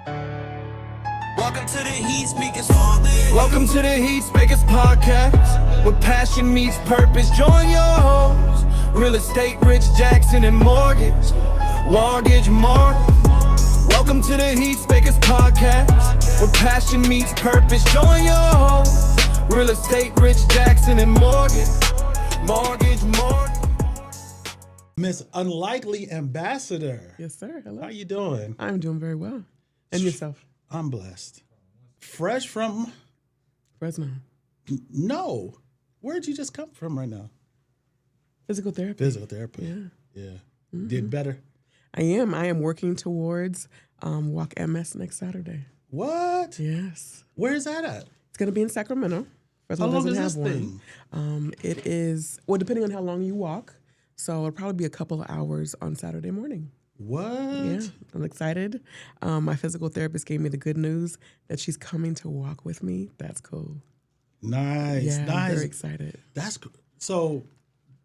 Welcome to the Heat Speakers Podcast. Welcome to the Heat Speakers Podcast, where passion meets purpose. Join your hosts, real estate Rich Jackson and mortgage. Welcome to the Heat Speakers Podcast, where passion meets purpose. Join your hosts, real estate Rich Jackson and mortgage. Miss Unlikely Ambassador. Yes, sir. Hello. How you doing? I'm doing very well. And yourself? I'm blessed. Fresh from Fresno. No. Where'd you just come from right now? Physical therapy. Physical therapy. Yeah. Mm-hmm. Did better? I am working towards Walk MS next Saturday. What? Yes. Where is that at? It's going to be in Sacramento. Fresno How long doesn't is have this one. thing? It is, well, depending on how long you walk. So it'll probably be a couple of hours on Saturday morning. What? Yeah, I'm excited. My physical therapist gave me the good news that she's coming to walk with me. That's cool. Nice. Yeah, nice. I'm very excited. That's cool. So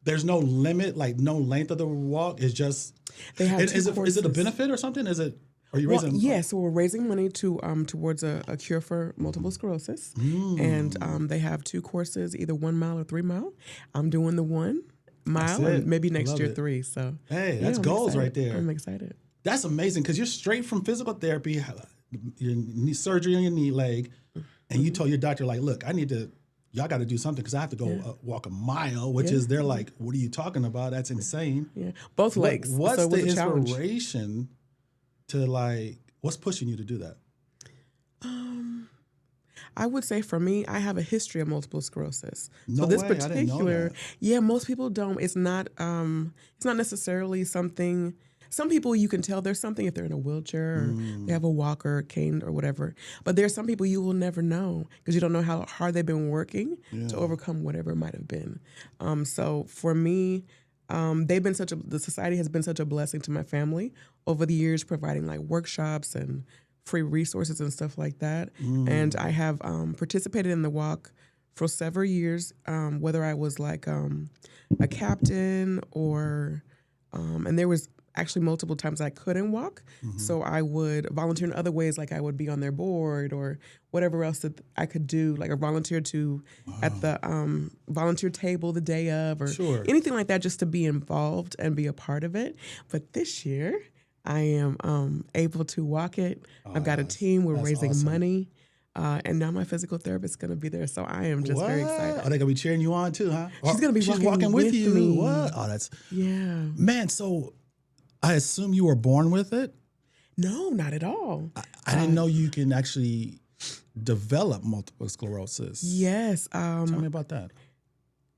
there's no limit, like no length of the walk. It's just They have is two it courses. a benefit or something? Is it? Are you Well, raising? yeah, so we're raising money to towards a cure for multiple sclerosis, and they have two courses, either 1 mile or 3 mile. I'm doing the 1 mile, That's it. and maybe next Love year it. 3. So Hey, that's I'm goals excited. right there. I'm excited. That's amazing because you're straight from physical therapy, your knee surgery on your knee leg, and you told your doctor, like, look, y'all got to do something because I have to go walk a mile, which is, they're like, what are you talking about? That's insane. Yeah, both legs. What's so it was the a challenge. inspiration to, like, what's pushing you to do that? I would say for me, I have a history of multiple sclerosis. No so this way, I didn't know particular, that. yeah, most people don't. It's not necessarily something. Some people you can tell there's something if they're in a wheelchair or they have a walker, cane, or whatever. But there's some people you will never know because you don't know how hard they've been working to overcome whatever it might have been. So for me, the society has been such a blessing to my family over the years, providing like workshops and free resources and stuff like that. And I have participated in the walk for several years, whether I was like a captain or, and there was actually multiple times I couldn't walk. So I would volunteer in other ways, like I would be on their board or whatever else that I could do, like a volunteer at the volunteer table the day of or anything like that, just to be involved and be a part of it. But this year, I am able to walk it. I've got a team. We're raising money. And now my physical therapist is going to be there. So I am just very excited. Are they going to be cheering you on too, huh? She's going to be walking with you. me. What? Oh, that's... Yeah. Man, so I assume you were born with it? No, not at all. I didn't know you can actually develop multiple sclerosis. Yes. Tell me about that.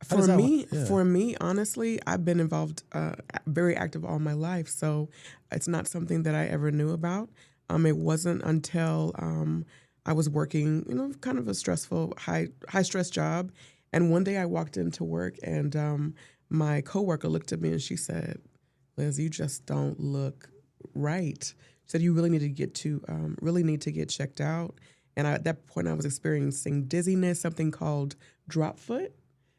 For me, honestly, I've been involved, very active all my life. So it's not something that I ever knew about. It wasn't until I was working, kind of a stressful, high stress job. And one day I walked into work and my coworker looked at me and she said, Liz, you just don't look right. She said, you really need to get checked out. And at that point I was experiencing dizziness, something called drop foot.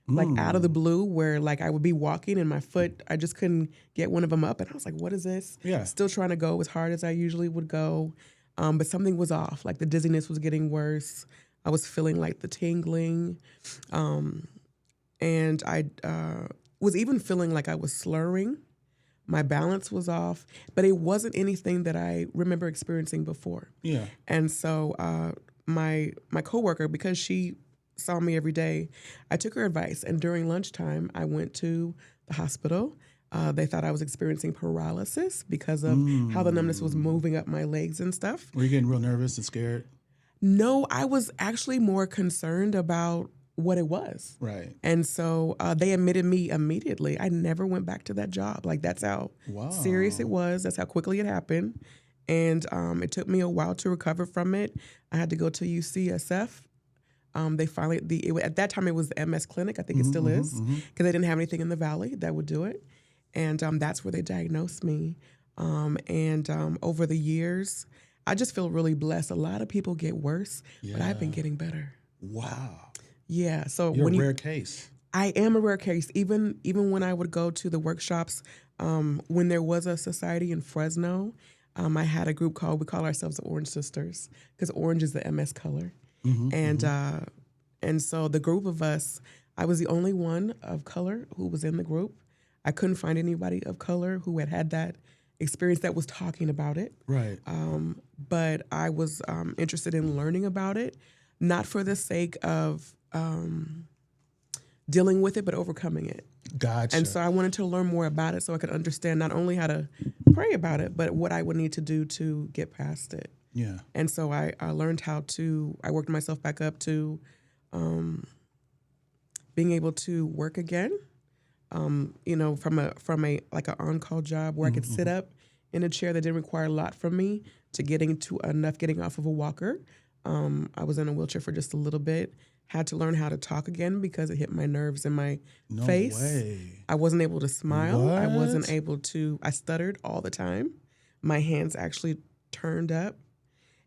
Like out of the blue, where like I would be walking and my foot, I just couldn't get one of them up. And I was like, what is this? Yeah. Still trying to go as hard as I usually would go. But something was off. Like the dizziness was getting worse. I was feeling like the tingling. And I was even feeling like I was slurring. My balance was off. But it wasn't anything that I remember experiencing before. Yeah. And so my coworker, because she saw me every day, I took her advice. And during lunchtime, I went to the hospital. They thought I was experiencing paralysis because of how the numbness was moving up my legs and stuff. Were you getting real nervous and scared? No, I was actually more concerned about what it was. Right. And so they admitted me immediately. I never went back to that job. Like that's how serious it was. That's how quickly it happened. And it took me a while to recover from it. I had to go to UCSF. They finally, at that time it was the MS clinic, I think it still is, because they didn't have anything in the Valley that would do it. And that's where they diagnosed me. Over the years, I just feel really blessed. A lot of people get worse, but I've been getting better. Wow. Yeah. So You're a rare case. I am a rare case. Even when I would go to the workshops, when there was a society in Fresno, I had a group we call ourselves the Orange Sisters because orange is the MS color. And so the group of us, I was the only one of color who was in the group. I couldn't find anybody of color who had that experience that was talking about it. Right. But I was interested in learning about it, not for the sake of dealing with it, but overcoming it. Gotcha. And so I wanted to learn more about it so I could understand not only how to pray about it, but what I would need to do to get past it. Yeah. And so I learned I worked myself back up to being able to work again, from a like an on-call job where I could sit up in a chair that didn't require a lot from me to getting off of a walker. I was in a wheelchair for just a little bit. Had to learn how to talk again because it hit my nerves in my face. No way. I wasn't able to smile. What? I wasn't able to, I stuttered all the time. My hands actually turned up.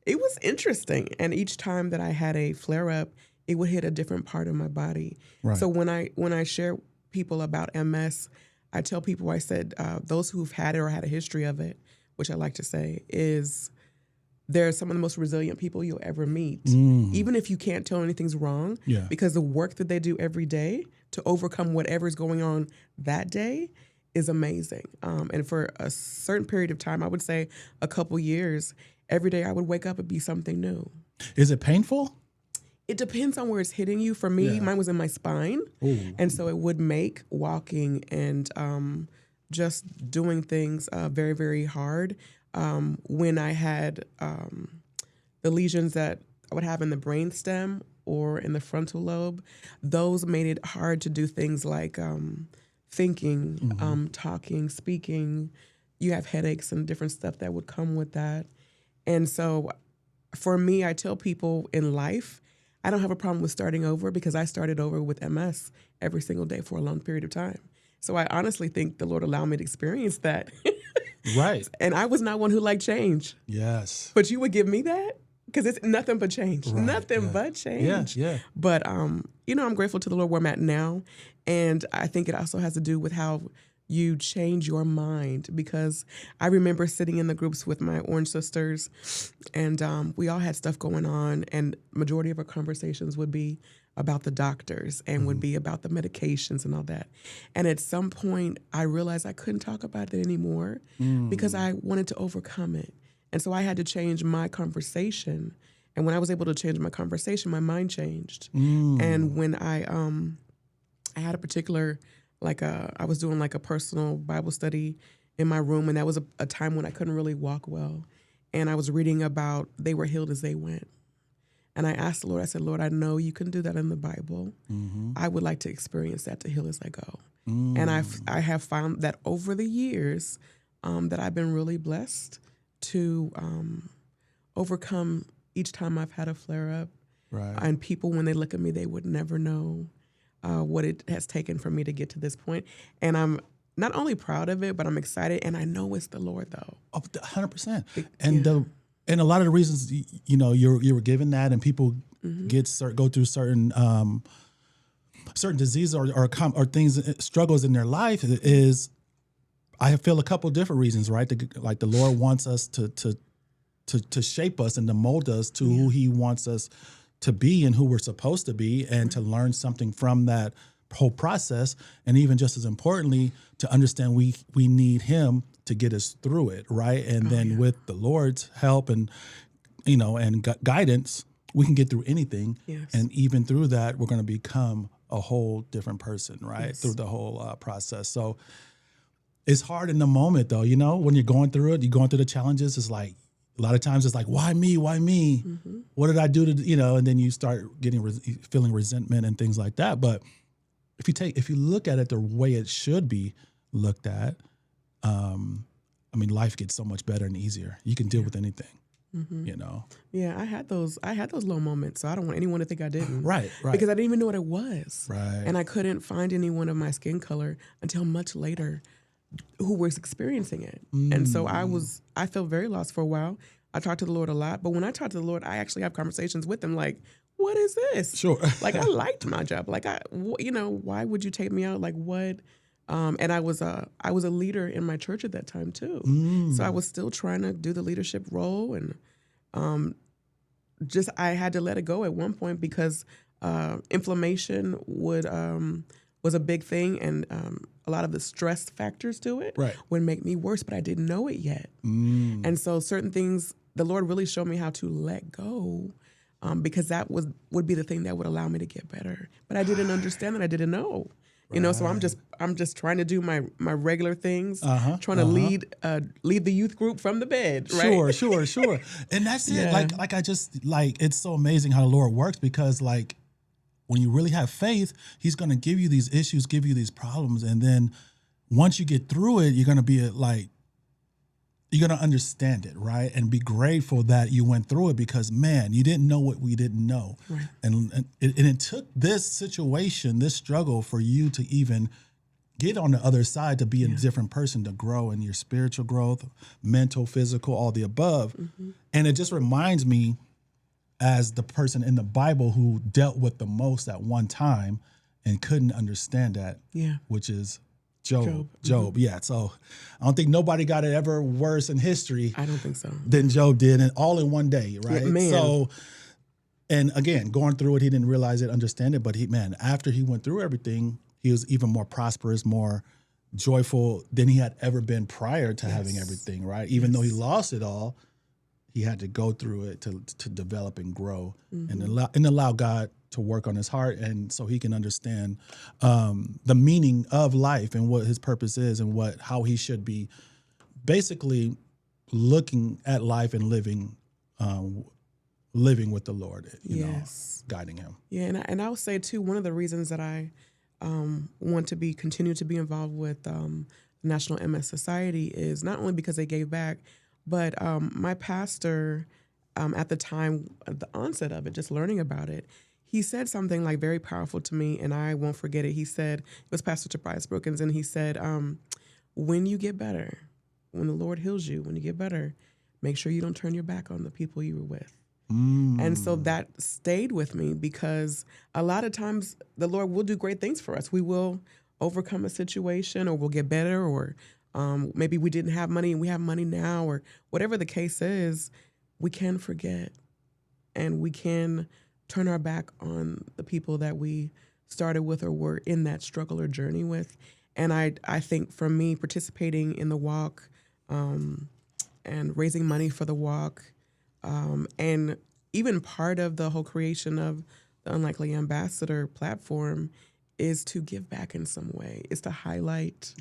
It was interesting. And each time that I had a flare up, it would hit a different part of my body. Right. So when I share people about MS, I tell people, I said, those who've had it or had a history of it, which I like to say is, they're some of the most resilient people you'll ever meet, even if you can't tell anything's wrong, because the work that they do every day to overcome whatever's going on that day is amazing. And for a certain period of time, I would say a couple years, every day I would wake up and be something new. Is it painful? It depends on where it's hitting you. For me, mine was in my spine. Ooh. And so it would make walking and just doing things very, very hard. When I had the lesions that I would have in the brainstem or in the frontal lobe, those made it hard to do things like thinking, talking, speaking. You have headaches and different stuff that would come with that. And so for me, I tell people in life, I don't have a problem with starting over because I started over with MS every single day for a long period of time. So I honestly think the Lord allowed me to experience that. Right. And I was not one who liked change. Yes. But you would give me that? Because it's nothing but change. Right. Nothing but change. Yeah. But, I'm grateful to the Lord where I'm at now. And I think it also has to do with how you change your mind. Because I remember sitting in the groups with my Orange Sisters, and we all had stuff going on. And majority of our conversations would be about the doctors and would be about the medications and all that. And at some point, I realized I couldn't talk about it anymore because I wanted to overcome it. And so I had to change my conversation. And when I was able to change my conversation, my mind changed. And when I had a particular, I was doing like a personal Bible study in my room, and that was a time when I couldn't really walk well. And I was reading about they were healed as they went. And I asked the Lord, I said, Lord, I know you can do that in the Bible. I would like to experience that to heal as I go. And I have found that over the years that I've been really blessed to overcome each time I've had a flare-up. Right. And people, when they look at me, they would never know what it has taken for me to get to this point. And I'm not only proud of it, but I'm excited. And I know it's the Lord, though. 100%. And a lot of the reasons, you were given that, and people go through certain diseases or things, struggles in their life, is I feel a couple of different reasons, right? Like the Lord wants us to shape us and to mold us to who He wants us to be and who we're supposed to be, and to learn something from that whole process. And even just as importantly, to understand we need Him to get us through it, right? And then with the Lord's help and guidance, we can get through anything. Yes. And even through that, we're going to become a whole different person, right? Yes. Through the whole process. So it's hard in the moment, though. When you're going through it, you're going through the challenges. It's like a lot of times it's like, why me? Why me? What did I do to and then you start feeling resentment and things like that. But if you look at it the way it should be looked at, life gets so much better and easier. You can deal with anything, Yeah, I had those low moments, so I don't want anyone to think I didn't. Right. Because I didn't even know what it was. Right. And I couldn't find anyone of my skin color until much later who was experiencing it. And so I felt very lost for a while. I talked to the Lord a lot, but when I talk to the Lord, I actually have conversations with Him like, what is this? Sure. Like, I liked my job. Like, why would you take me out? Like, what And I was a leader in my church at that time too. So I was still trying to do the leadership role, and I had to let it go at one point because inflammation was a big thing, and a lot of the stress factors to it would make me worse, but I didn't know it yet. And so certain things, the Lord really showed me how to let go, because that would be the thing that would allow me to get better. But I didn't understand that. I didn't know. You know, so I'm just trying to do my regular things, trying to lead the youth group from the bed. Right? Sure. And that's it. Like I just it's so amazing how the Lord works, because like when you really have faith, He's going to give you these issues, give you these problems, and then once you get through it, you're going to be you're going to understand it, right? And be grateful that you went through it, because, man, you didn't know what we didn't know. Right. And it took this situation, this struggle, for you to even get on the other side, to be a different person, to grow in your spiritual growth, mental, physical, all the above. And it just reminds me, as the person in the Bible who dealt with the most at one time and couldn't understand that, which is Job. Yeah. So I don't think nobody got it ever worse in history. I don't think so. Than Job did, and all in one day, right? Yeah, man. So, and again, going through it, he didn't realize it, understand it, but after he went through everything, he was even more prosperous, more joyful than he had ever been prior to having everything, right? Even though he lost it all, he had to go through it to develop and grow, and allow God to work on his heart, and so he can understand the meaning of life and what his purpose is, and how he should be basically looking at life and living with the Lord, you know, guiding him. Yeah, and I would say too, one of the reasons that I want to continue to be involved with the National MS Society is not only because they gave back, but my pastor at the time, at the onset of it, just learning about it, he said something like very powerful to me, and I won't forget it. He said, it was Pastor Tobias Brookins, and he said, when you get better, when the Lord heals you, when you get better, make sure you don't turn your back on the people you were with. And so that stayed with me, because a lot of times the Lord will do great things for us. We will overcome a situation, or we'll get better, or maybe we didn't have money and we have money now, or whatever the case is. We can forget, and we can turn our back on the people that we started with or were in that struggle or journey with. And I think for me, participating in the walk and raising money for the walk, and even part of the whole creation of the Unlikely Ambassador platform is to give back in some way, is to highlight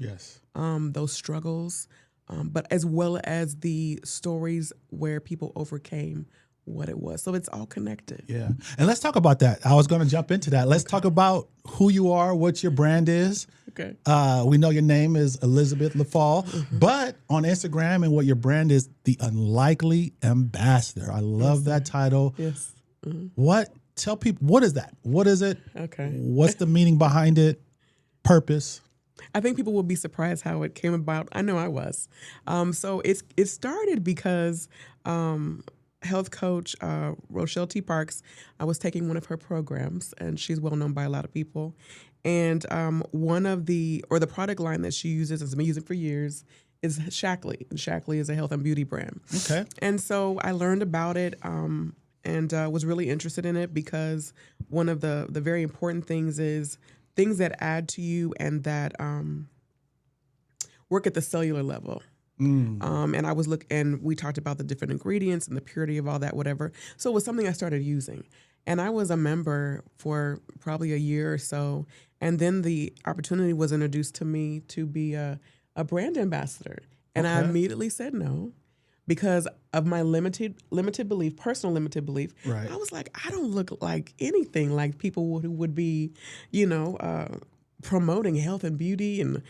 those struggles, but as well as the stories where people overcame what it was. So it's all connected. Yeah. And let's talk about that. I was going to jump into that. Let's talk about who you are, what your brand is. Okay. We know your name is Elizabeth Leffal, but on Instagram and what your brand is, the Unlikely Ambassador. I love that title. Yes. Tell people, what is that? What is it? Okay. What's the meaning behind it? Purpose? I think people will be surprised how it came about. I know I was. So it started because health coach Rochelle T. Parks, I was taking one of her programs, and she's well known by a lot of people. And one of the product line that she uses, has been using for years, is Shackley. And Shackley is a health and beauty brand. Okay. And so I learned about it and was really interested in it, because one of the very important things is things that add to you and that work at the cellular level. And I was and we talked about the different ingredients and the purity of all that, whatever. So it was something I started using. And I was a member for probably a year or so. And then the opportunity was introduced to me to be a brand ambassador. And I immediately said no, because of my limited belief, personal limited belief. Right. I was like, I don't look like anything like people who would be, promoting health and beauty and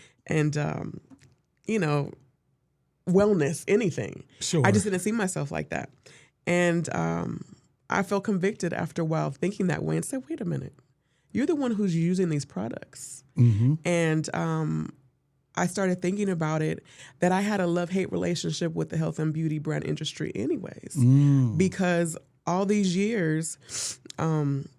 wellness, anything. Sure. I just didn't see myself like that. And I felt convicted after a while of thinking that way and said, wait a minute, you're the one who's using these products. And I started thinking about it, that I had a love-hate relationship with the health and beauty brand industry anyways, because all these years,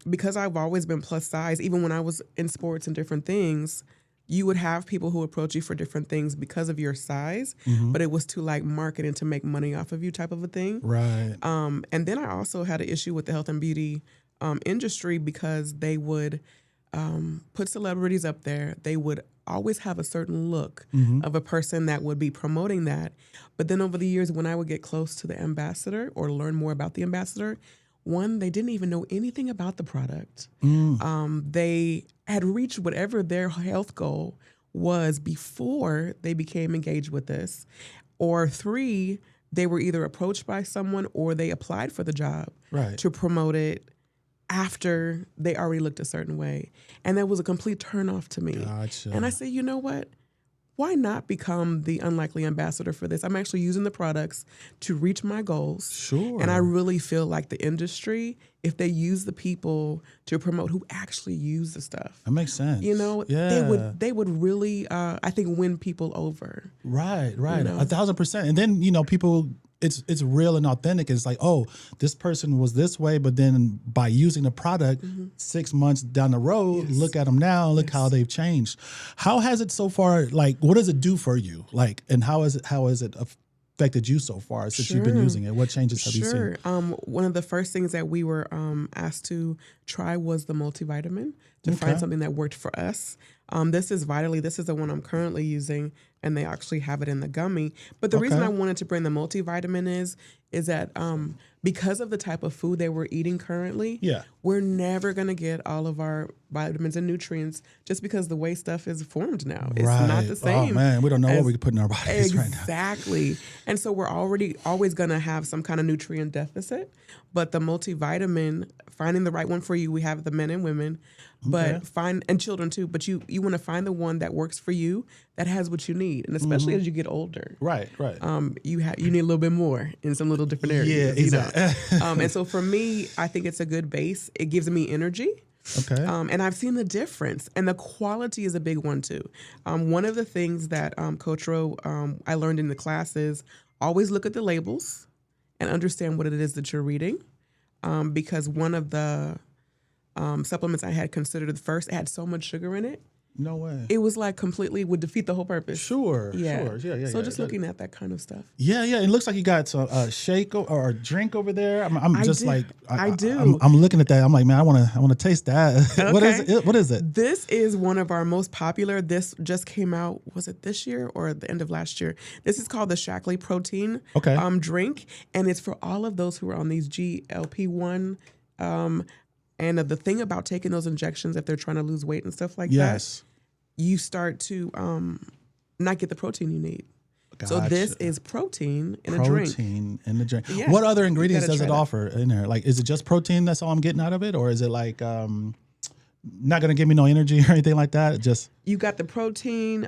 because I've always been plus size, even when I was in sports and different things, you would have people who approach you for different things because of your size, but it was to like market and to make money off of you type of a thing. Right. And then I also had an issue with the health and beauty industry because they would put celebrities up there. They would always have a certain look of a person that would be promoting that. But then over the years, when I would get close to the ambassador or learn more about the ambassador, one, they didn't even know anything about the product. They had reached whatever their health goal was before they became engaged with this. Or three, they were either approached by someone or they applied for the job to promote it after they already looked a certain way. And that was a complete turnoff to me. Gotcha. And I said, you know what? Why not become the unlikely ambassador for this? I'm actually using the products to reach my goals. Sure. And I really feel like the industry, if they use the people to promote who actually use the stuff, That makes sense. you know, they would really, I think, win people over. Right. You know? 1,000%. And then, you know, people, it's real and authentic. It's like, oh, this person was this way, but then by using the product 6 months down the road, look at them now, look how they've changed. How has it so far, like, what does it do for you? Like, and how has it affected you so far since you've been using it? What changes have you seen? One of the first things that we were asked to try was the multivitamin to find something that worked for us. This is Vitally. This is the one I'm currently using, and they actually have it in the gummy. But the reason I wanted to bring the multivitamin is that because of the type of food that we're eating currently, we're never going to get all of our vitamins and nutrients just because the way stuff is formed now. It's not the same. Oh, man, we don't know what we put in our bodies right now. Exactly. And so we're always going to have some kind of nutrient deficit. But the multivitamin, finding the right one for you, we have the men and women, but and children too. But you want to find the one that works for you, that has what you need, and especially as you get older, Right. you need a little bit more in some little different areas. Yeah, exactly. You know? And so for me, I think it's a good base. It gives me energy. Okay. And I've seen the difference, and the quality is a big one too. One of the things that Coach Rowe, I learned in the class is always look at the labels and understand what it is that you're reading, because one of the supplements I had considered at first, it had so much sugar in it. No way. It was like completely would defeat the whole purpose. Sure. Yeah. Yeah. So just looking at that kind of stuff. Yeah. It looks like you got some shake or a drink over there. I'm just do. like I do. I'm looking at that. I'm like, man, I want to taste that. What is it? What is it? This is one of our most popular. This just came out. Was it this year or the end of last year? This is called the Shaklee Protein drink, and it's for all of those who are on these GLP-1. And the thing about taking those injections, if they're trying to lose weight and stuff like that, you start to not get the protein you need. Gotcha. So this is protein in a drink. Protein in the drink. Yeah. What other ingredients does it that. offer in there? Like, is it just protein? That's all I'm getting out of it, or is it like not going to give me no energy or anything like that? Just you got the protein.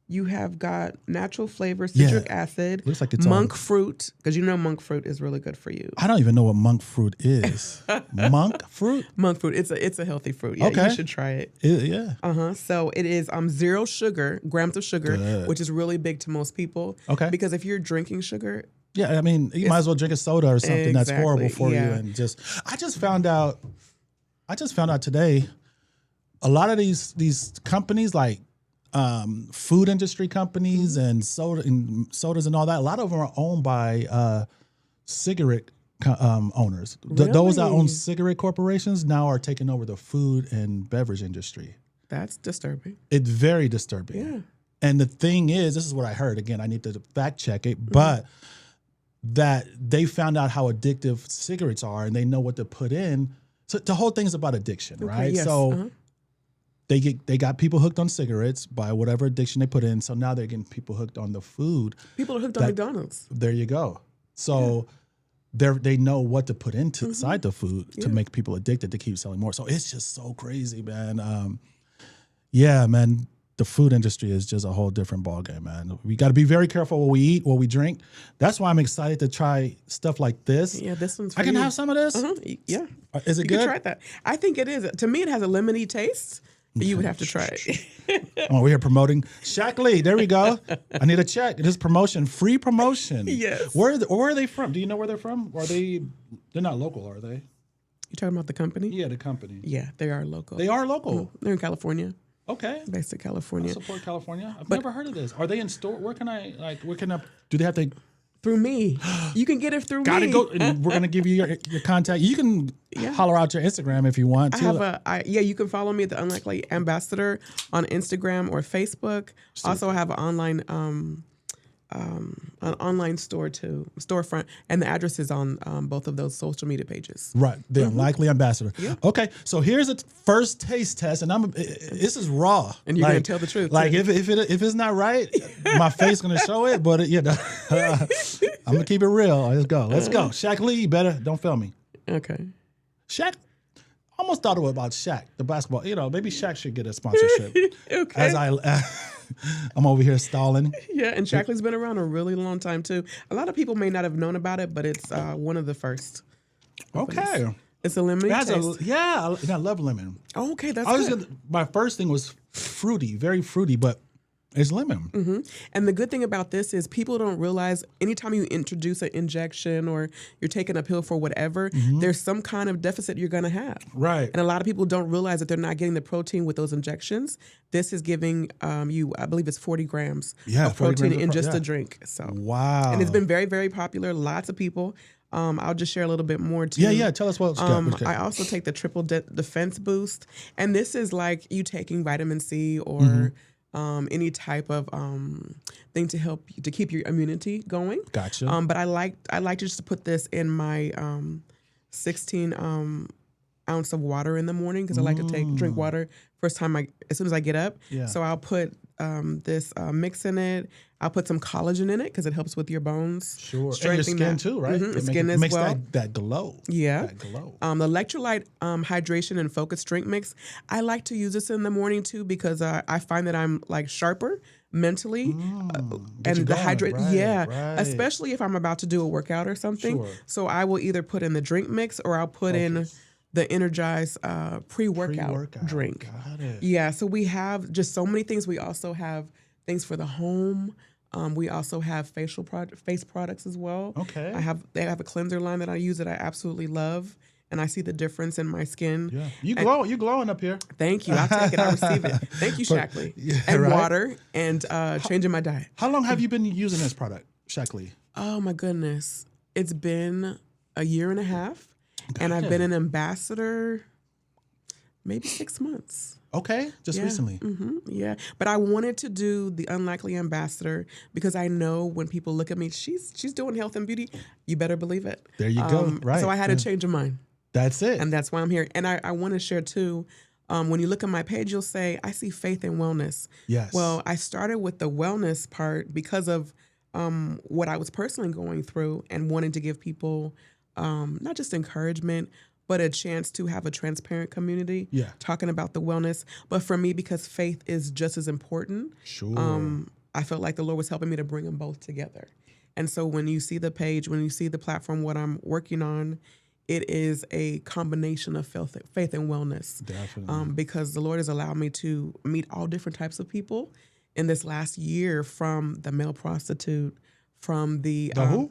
You have got natural flavor, citric acid, looks like it's monk fruit, because you know monk fruit is really good for you. I don't even know what monk fruit is. Monk fruit? Monk fruit. It's a healthy fruit. Yeah, you should try it. Yeah. So it is 0 grams of sugar, which is really big to most people. Okay. Because if you're drinking sugar, yeah, I mean, you might as well drink a soda or something that's horrible for you. And I just found out today, a lot of these companies like food industry companies and sodas and all that, a lot of them are owned by cigarette owners. Those that own cigarette corporations now are taking over the food and beverage industry. That's disturbing. It's very disturbing. Yeah. And the thing is, this is what I heard. Again, I need to fact check it, but that they found out how addictive cigarettes are and they know what to put in. So the whole thing is about addiction, right? Yes. So they got people hooked on cigarettes by whatever addiction they put in. So now they're getting people hooked on the food. People are hooked on McDonald's. There you go. So they know what to put inside the food to make people addicted to keep selling more. So it's just so crazy, man. Yeah, man. The food industry is just a whole different ballgame, man. We got to be very careful what we eat, what we drink. That's why I'm excited to try stuff like this. Yeah, this one's for I can you. have some of this? Yeah. Is it You good? can try that. I think it is. To me, it has a lemony taste. But you would have to try it. Oh, we're here promoting Shaklee. There we go. I need a check. This promotion, free promotion. Yes. Where are they from? Do you know where they're from? Or they're not local, are they? You talking about the company? Yeah, the company. Yeah, they are local. They are local. They're in California. Okay. based in I California. support California. I've never heard of this. Are they in store? Where can I do they have to Through me. You can get it through gotta me. go and we're gonna give you your contact. You can holler out your Instagram if you want to. You can follow me at the Unlikely Ambassador on Instagram or Facebook. Also, I have an online store too, storefront, and the address is on both of those social media pages. Right, the Unlikely Ambassador. Yeah. Okay, so here's a first taste test, and this is raw, and you're gonna tell the truth. Like if it's not right, my face gonna show it. But I'm gonna keep it real. Let's go. Shaq Lee, you better don't fail me. Okay. Shaq. I almost thought about Shaq, the basketball. Maybe Shaq should get a sponsorship. Okay. As I'm over here stalling. Yeah, and Shaq Lee's been around a really long time too. A lot of people may not have known about it, but it's one of the first. Okay. It's a lemon taste. I love lemon. Oh, okay, that's good. My first thing was fruity, very fruity, but it's lemon. Mm-hmm. And the good thing about this is people don't realize anytime you introduce an injection or you're taking a pill for whatever, there's some kind of deficit you're going to have. Right. And a lot of people don't realize that they're not getting the protein with those injections. This is giving you, I believe it's 40 grams of protein in just a drink. So wow. And it's been very, very popular. Lots of people. I'll just share a little bit more too. Yeah. Tell us what it's got. I also take the triple defense boost. And this is like you taking vitamin C or any type of thing to help you, to keep your immunity going. Gotcha. But I like just to put this in my 16 ounce of water in the morning because I like to drink water as soon as I get up. Yeah. So I'll put this mix in it. I'll put some collagen in it because it helps with your bones. Sure. And your skin too, right? Skin as makes well. that glow. Yeah. That glow. The electrolyte hydration and focus drink mix. I like to use this in the morning too because I find that I'm like sharper mentally and the hydrate. Right. Especially if I'm about to do a workout or something. Sure. So I will either put in the drink mix or I'll put in the Energize pre-workout drink. Got it. Yeah. So we have just so many things. We also have things for the home. We also have face products as well. Okay. They have a cleanser line that I use that I absolutely love, and I see the difference in my skin. Yeah, you glowing up here. Thank you. I'll take it. I receive it. Thank you, Shaq Lee. And water and changing my diet. How long have you been using this product, Shaq Lee? Oh my goodness, it's been a year and a half, and I've been an ambassador maybe 6 months. Okay, just recently. Yeah, but I wanted to do the Unlikely Ambassador because I know when people look at me, she's doing health and beauty. You better believe it. There you go. Right. So I had a change of mind. That's it. And that's why I'm here. And I want to share too. When you look at my page, you'll say I see faith and wellness. Yes. Well, I started with the wellness part because of what I was personally going through and wanting to give people not just encouragement, but a chance to have a transparent community talking about the wellness. But for me, because faith is just as important, I felt like the Lord was helping me to bring them both together. And so when you see the page, when you see the platform, what I'm working on, it is a combination of faith and wellness. Definitely. Because the Lord has allowed me to meet all different types of people in this last year, from the male prostitute, from the who?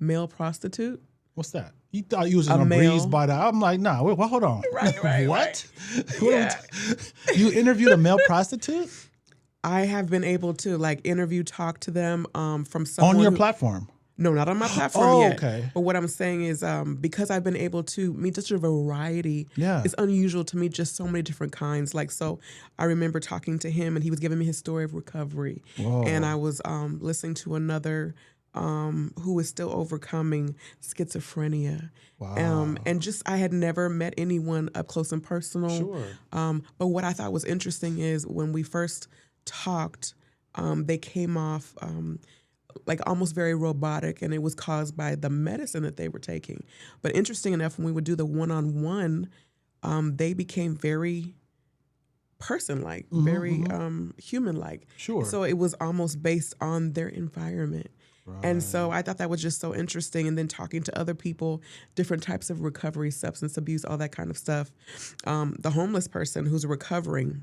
Male prostitute. What's that? You thought you was in a breeze by the. I'm like, nah. Wait, hold on. Right. What? Yeah. You interviewed a male prostitute? I have been able to talk to them from someone on your platform. No, not on my platform yet. Okay. But what I'm saying is because I've been able to meet just a variety, it's unusual to meet just so many different kinds. So I remember talking to him and he was giving me his story of recovery. Whoa. And I was listening to another who is still overcoming schizophrenia. Wow. And just I had never met anyone up close and personal. Sure. But what I thought was interesting is when we first talked, they came off almost very robotic, and it was caused by the medicine that they were taking. But interesting enough, when we would do the one-on-one, they became very person-like, very human-like. Sure. So it was almost based on their environment. Right. And so I thought that was just so interesting. And then talking to other people, different types of recovery, substance abuse, all that kind of stuff. The homeless person who's recovering,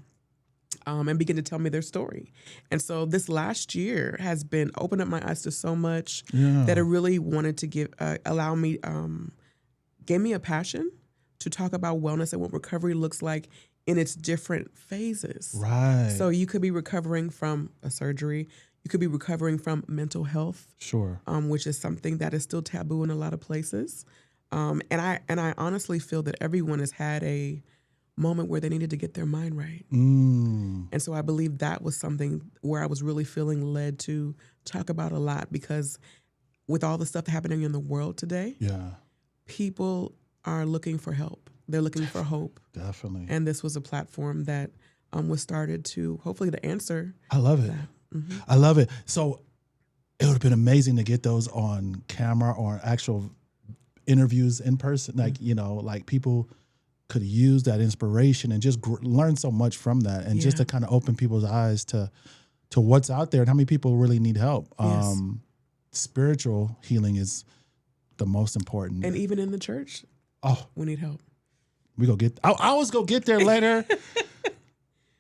and begin to tell me their story. And so this last year has been opened up my eyes to so much that it really wanted to gave me a passion to talk about wellness and what recovery looks like in its different phases. Right. So you could be recovering from a surgery. You could be recovering from mental health, Sure. which is something that is still taboo in a lot of places. And I honestly feel that everyone has had a moment where they needed to get their mind right. And so I believe that was something where I was really feeling led to talk about a lot, because with all the stuff happening in the world today, Yeah. people are looking for help. They're looking for hope. Definitely. And this was a platform that was started to hopefully to answer. I love it. I love it. So it would have been amazing to get those on camera or actual interviews in person. Like, you know, like people could use that inspiration and just learn so much from that, and just to kind of open people's eyes to what's out there and how many people really need help. Yes. Spiritual healing is the most important. And even in the church, we need help. We go get. I was go get there later,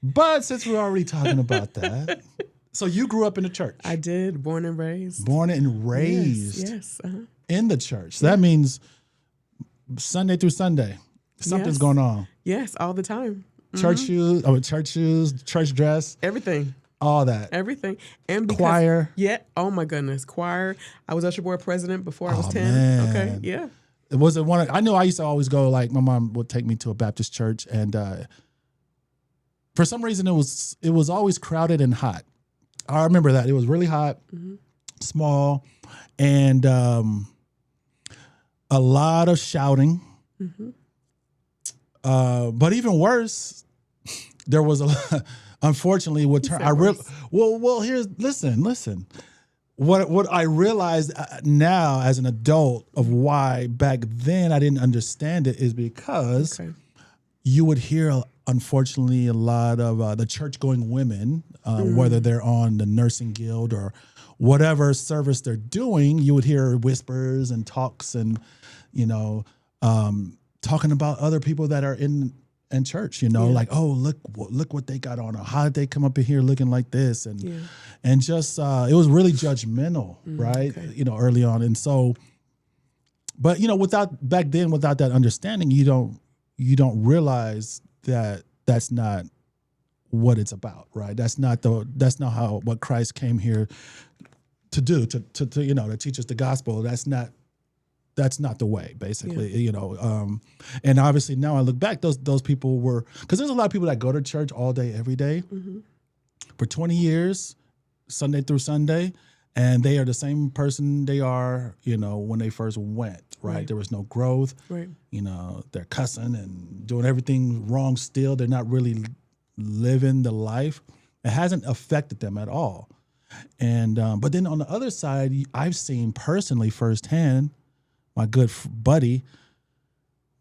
but since we're already talking about that, so you grew up in the church. I did, born and raised. Born and raised Yes. in the church. So that means Sunday through Sunday, something's going on. Yes, all the time. Church shoes, church dress, Everything. all that. Everything. And because, Choir. Yeah. Oh my goodness. Choir. I was usher board president before I was 10. Man. Okay. Yeah. It wasn't one. I knew I used to always go. Like my mom would take me to a Baptist church, and for some reason it was always crowded and hot. I remember that it was really hot, small, and a lot of shouting. But even worse, there was a. Unfortunately, what turned listen. What I realized now as an adult of why back then I didn't understand it is because you would hear, unfortunately, a lot of the church-going women, whether they're on the nursing guild or whatever service they're doing, you would hear whispers and talks and, you know, talking about other people that are in church, you know, like, oh, look what they got on, or how did they come up in here looking like this, and just it was really judgmental, right? You know, early on, and so, but you know, without that understanding, you don't realize that that's not what it's about, right? That's not what Christ came here to do, to you know, to teach us the gospel. That's not the way, basically, you know. And obviously now I look back, those people were, because there's a lot of people that go to church all day, every day for 20 years, Sunday through Sunday, and they are the same person they are, you know, when they first went, right? There was no growth, you know, they're cussing and doing everything wrong still. They're not really living the life. It hasn't affected them at all. And, but then on the other side, I've seen personally firsthand, my good buddy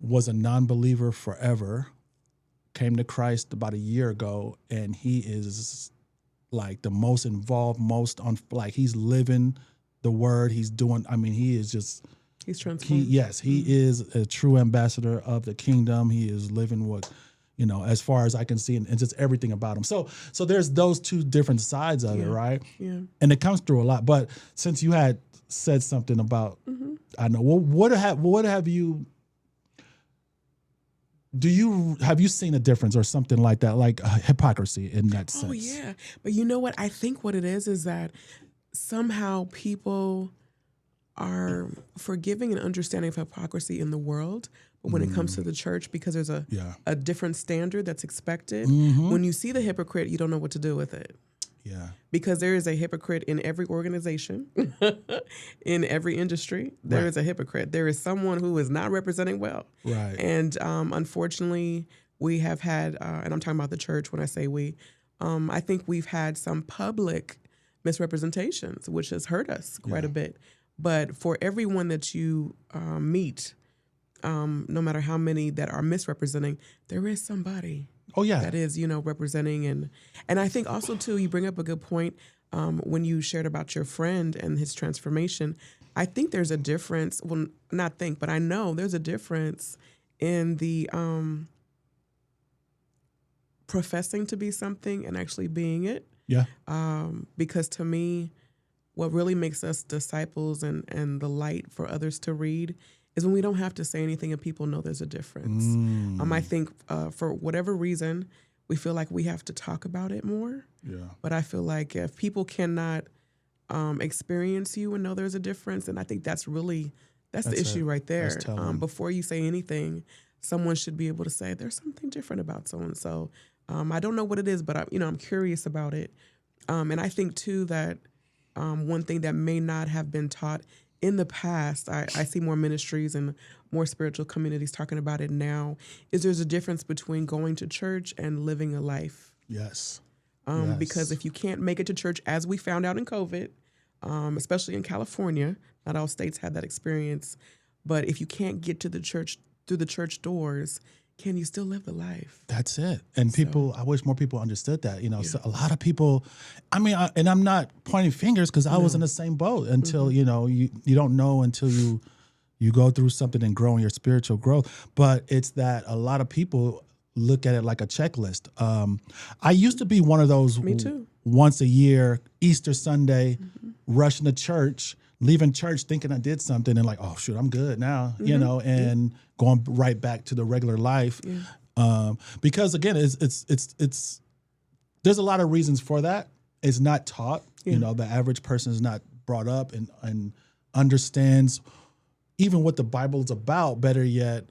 was a non-believer forever, came to Christ about a year ago, and he is like the most involved, most on, like he's living the word. He's doing, I mean, he is just, he's transformed. He is a true ambassador of the kingdom. He is living what, you know, as far as I can see, and just everything about him. So there's those two different sides of it, right? Yeah. And it comes through a lot. But since you had said something about, I know, well, what have you, have you seen a difference or something like that, like hypocrisy in that sense? Oh yeah. But you know what? I think what it is that somehow people are forgiving and understanding of hypocrisy in the world. But when it comes to the church, because there's a different standard that's expected, when you see the hypocrite, you don't know what to do with it. Yeah. Because there is a hypocrite in every organization, in every industry. There is a hypocrite. There is someone who is not representing well. Right. And unfortunately, we have had, and I'm talking about the church when I say we, I think we've had some public misrepresentations, which has hurt us quite a bit. But for everyone that you meet, no matter how many that are misrepresenting, there is somebody. Oh yeah, that is, you know, representing. And I think also too, you bring up a good point when you shared about your friend and his transformation. I think there's a difference. Well, not think, but I know there's a difference in the professing to be something and actually being it. Yeah. Because to me, what really makes us disciples and the light for others to read is when we don't have to say anything and people know there's a difference. I think for whatever reason, we feel like we have to talk about it more. Yeah. But I feel like if people cannot experience you and know there's a difference, and I think that's the issue right there. Before you say anything, someone should be able to say there's something different about so and so. I don't know what it is, but I'm curious about it. And I think too that one thing that may not have been taught in the past, I see more ministries and more spiritual communities talking about it now, is there's a difference between going to church and living a life. Yes. Because if you can't make it to church, as we found out in COVID, especially in California, not all states had that experience, but if you can't get to the church through the church doors, can you still live the life? That's it. And people, I wish more people understood that. So a lot of people, and I'm not pointing fingers because I was in the same boat until, you don't know until you go through something and grow in your spiritual growth. But it's that a lot of people look at it like a checklist. I used to be one of those. Me too. Once a year, Easter Sunday, rushing to church, leaving church thinking I did something and like, oh shoot, I'm good now, and going right back to the regular life. Because again, it's there's a lot of reasons for that. It's not taught. The average person is not brought up and understands even what the Bible is about. Better yet,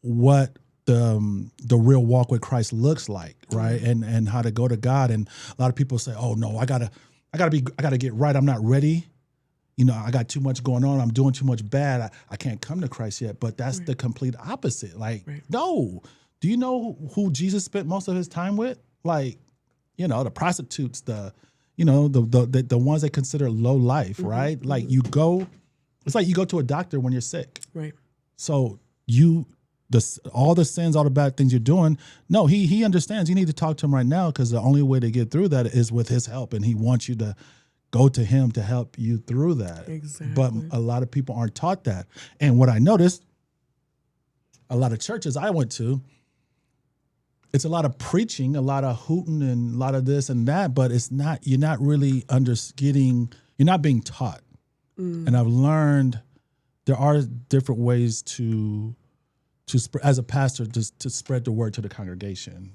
what the real walk with Christ looks like, right? And how to go to God. And a lot of people say, oh no, I gotta get right. I'm not ready. I got too much going on. I'm doing too much bad. I can't come to Christ yet. But that's the complete opposite. Like, no. Do you know who Jesus spent most of his time with? Like, the prostitutes, the ones they consider low life, right? Like it's like you go to a doctor when you're sick. Right. So all the sins, all the bad things you're doing, no, he understands. You need to talk to him right now because the only way to get through that is with his help. And he wants you to go to him to help you through that. Exactly. But a lot of people aren't taught that. And what I noticed, a lot of churches I went to, it's a lot of preaching, a lot of hooting and a lot of this and that, but you're not really you're not being taught. And I've learned there are different ways to as a pastor, to spread the word to the congregation.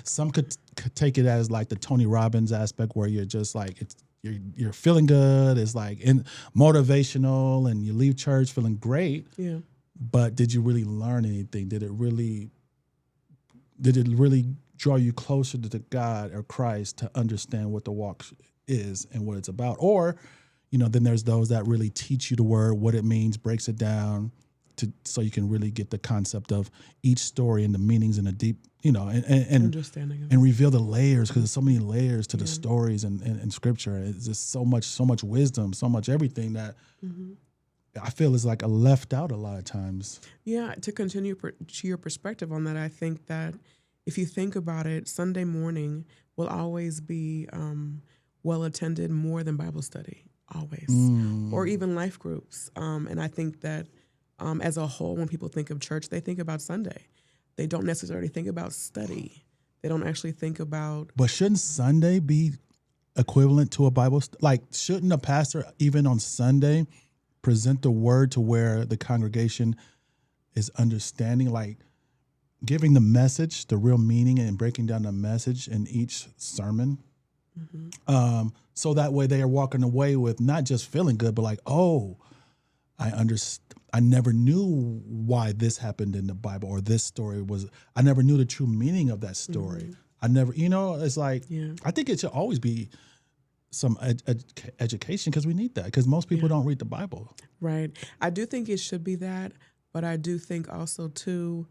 Some could take it as like the Tony Robbins aspect where you're just like, you're feeling good. It's like motivational and you leave church feeling great. Yeah. But did you really learn anything? Did it really draw you closer to God or Christ to understand what the walk is and what it's about? Or, then there's those that really teach you the word, what it means, breaks it down so you can really get the concept of each story and the meanings and the deep, and understanding and reveal the layers, because there's so many layers to the stories and scripture. It's just so much wisdom, so much everything that I feel is like left out a lot of times. Yeah, to continue to your perspective on that, I think that if you think about it, Sunday morning will always be well attended more than Bible study, always, or even life groups. And I think that as a whole, when people think of church, they think about Sunday. They don't necessarily think about study. They don't actually think about... But shouldn't Sunday be equivalent to a Bible? Like, shouldn't a pastor, even on Sunday, present the word to where the congregation is understanding, like giving the message, the real meaning, and breaking down the message in each sermon? So that way they are walking away with not just feeling good, but like, oh, I never knew why this happened in the Bible, or this story I never knew the true meaning of that story. I never, it's like, I think it should always be some education, because we need that, because most people don't read the Bible. Right. I do think it should be that, but I do think also too,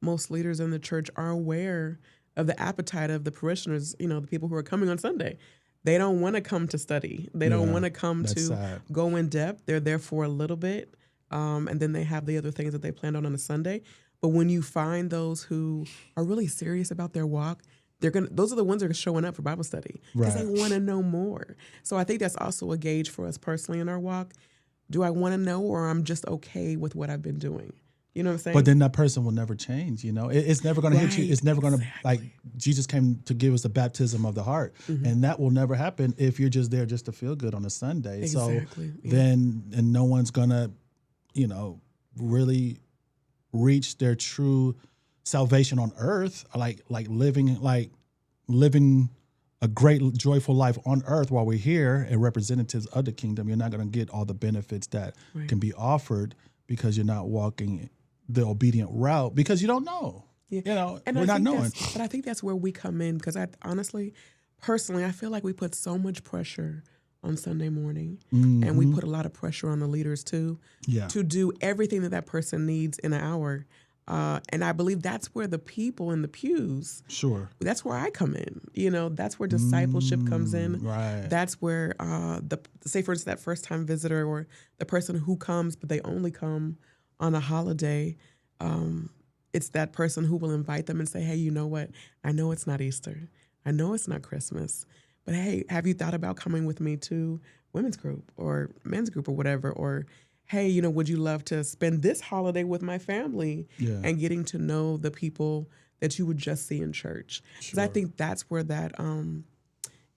most leaders in the church are aware of the appetite of the parishioners, the people who are coming on Sunday. They don't want to come to study. They don't want to come to go in depth. They're there for a little bit, and then they have the other things that they planned on a Sunday. But when you find those who are really serious about their walk, those are the ones that are showing up for Bible study because they want to know more. So I think that's also a gauge for us personally in our walk. Do I want to know, or I'm just okay with what I've been doing? You know what I'm saying? But then that person will never change, It's never going to hit you. It's never going to, like, Jesus came to give us the baptism of the heart. And that will never happen if you're just there just to feel good on a Sunday. Exactly. So then, and no one's going to really reach their true salvation on earth, like living a great joyful life on earth while we're here and representatives of the kingdom, you're not going to get all the benefits that can be offered because you're not walking the obedient route because you don't know. Yeah. And we're not knowing. But I think that's where we come in because personally, I feel like we put so much pressure on Sunday morning, and we put a lot of pressure on the leaders too, to do everything that person needs in an hour. And I believe that's where the people in the pews, that's where I come in. That's where discipleship comes in. Right. That's where say for instance, that first time visitor or the person who comes, but they only come on a holiday. It's that person who will invite them and say, hey, you know what? I know it's not Easter. I know it's not Christmas. But hey, have you thought about coming with me to women's group or men's group or whatever? Or, hey, would you love to spend this holiday with my family and getting to know the people that you would just see in church? Because I think that's where that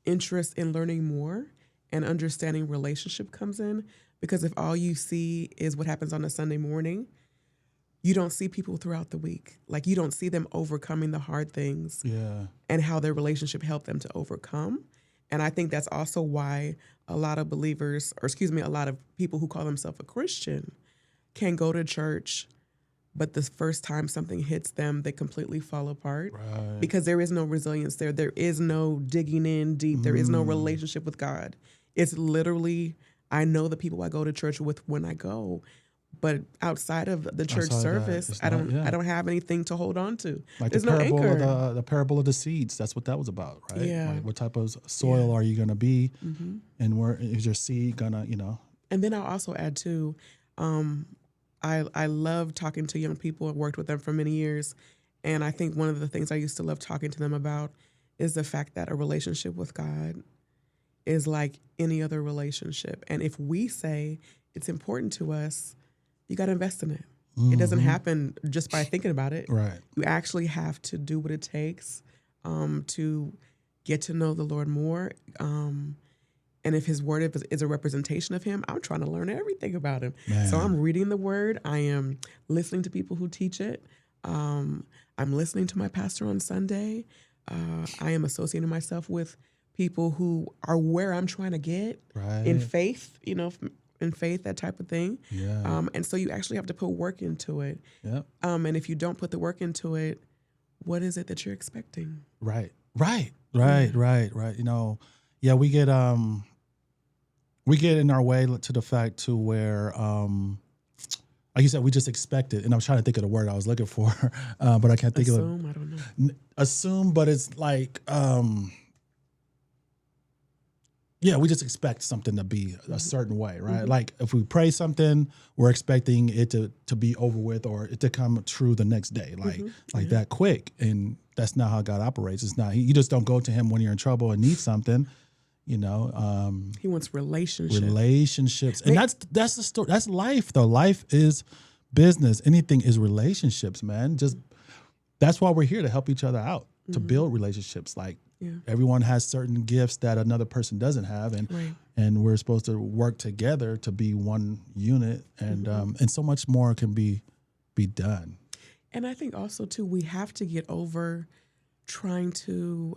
interest in learning more and understanding relationship comes in. Because if all you see is what happens on a Sunday morning, you don't see people throughout the week. Like you don't see them overcoming the hard things and how their relationship helped them to overcome. And I think that's also why a lot of believers, a lot of people who call themselves a Christian can go to church, but the first time something hits them, they completely fall apart because there is no resilience there. There is no digging in deep. There is no relationship with God. It's literally, I know the people I go to church with when I go, but outside of the church service, I don't have anything to hold on to. Like There's the parable no anchor. of the parable of the seeds. That's what that was about, right? Yeah. Like what type of soil are you going to be, and where is your seed gonna, And then I'll also add too, I love talking to young people. I worked with them for many years, and I think one of the things I used to love talking to them about is the fact that a relationship with God is like any other relationship, and if we say it's important to us, you got to invest in it. It doesn't happen just by thinking about it. Right. You actually have to do what it takes to get to know the Lord more. And if his word is a representation of him, I'm trying to learn everything about him. Man. So I'm reading the word. I am listening to people who teach it. I'm listening to my pastor on Sunday. I am associating myself with people who are where I'm trying to get in faith, in faith, that type of thing. Yeah. And so you actually have to put work into it. Yep. And if you don't put the work into it, what is it that you're expecting? Right. Yeah, we get in our way to the fact to where, like you said, we just expect it. And I was trying to think of the word I was looking for, but I can't think of it. Assume, I don't know. Assume, but it's like, we just expect something to be a certain way, right? Like if we pray something, we're expecting it to be over with or it to come true the next day, like that quick. And that's not how God operates. It's not. You just don't go to him when you're in trouble and need something. He wants relationships, and that's the story. That's life, though. Life is business. Anything is relationships, man. That's why we're here, to help each other out, to build relationships. Like everyone has certain gifts that another person doesn't have, and we're supposed to work together to be one unit, and so much more can be done. And I think also too, we have to get over trying to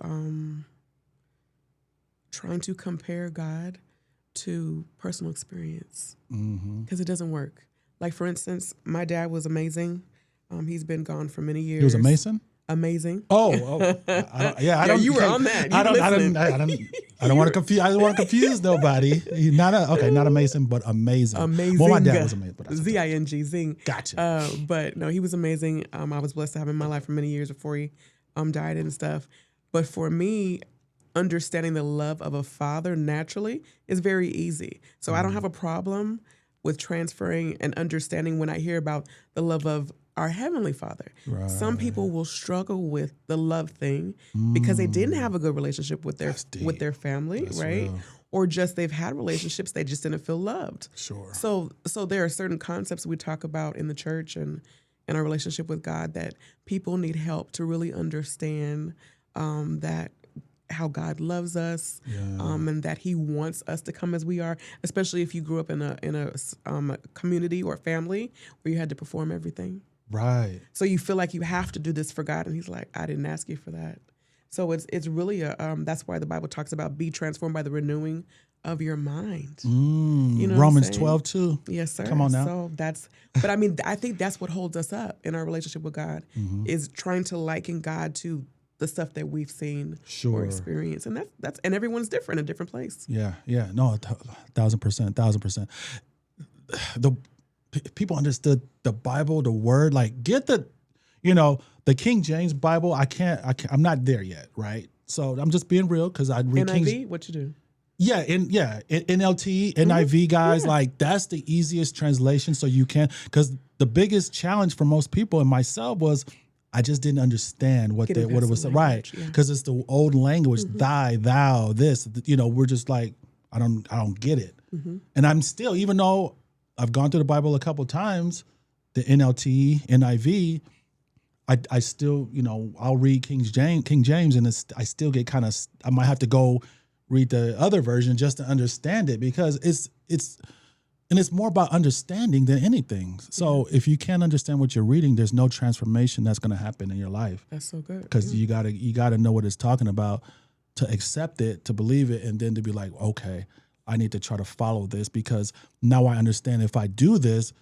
compare God to personal experience, because it doesn't work. Like for instance, my dad was amazing. He's been gone for many years. He was amazing. Amazing. Oh, I don't. You were on that. I don't want to confuse. I don't want to confuse nobody. He's not amazing, but amazing. Amazing. Well, my dad was amazing, but Zing, Zing. Gotcha. But no, he was amazing. I was blessed to have him in my life for many years before he died and stuff. But for me, understanding the love of a father naturally is very easy. So I don't have a problem with transferring and understanding when I hear about the love of our Heavenly Father. Right. Some people will struggle with the love thing because they didn't have a good relationship with their family, that's right? Real. Or just they've had relationships, they just didn't feel loved. Sure. So there are certain concepts we talk about in the church and in our relationship with God that people need help to really understand that how God loves us, and that He wants us to come as we are. Especially if you grew up in a community or family where you had to perform everything. Right. So you feel like you have to do this for God, and He's like, I didn't ask you for that. So it's really that's why the Bible talks about be transformed by the renewing of your mind. You know Romans 12:2. Yes, sir. Come on now. So but I mean, I think that's what holds us up in our relationship with God is trying to liken God to the stuff that we've seen or experienced. And and everyone's different, a different place. Yeah. No, 1,000%. The people understood the Bible, the word, like get the King James Bible. I'm not there yet. Right. So I'm just being real because I read NIV, what you do? Yeah, NLT, NIV guys, like that's the easiest translation. So you can, because the biggest challenge for most people and myself was I just didn't understand what it was. Right, because it's the old language, thy, thou, this. We're just like I don't get it, and I'm still, even though I've gone through the Bible a couple times, the NLT, NIV. I still, I'll read King James, and I still get kind of. I might have to go read the other version just to understand it because it's more about understanding than anything. So if you can't understand what you're reading, there's no transformation that's going to happen in your life. That's so good. Because you gotta know what it's talking about to accept it, to believe it, and then to be like, okay, I need to try to follow this because now I understand if I do this,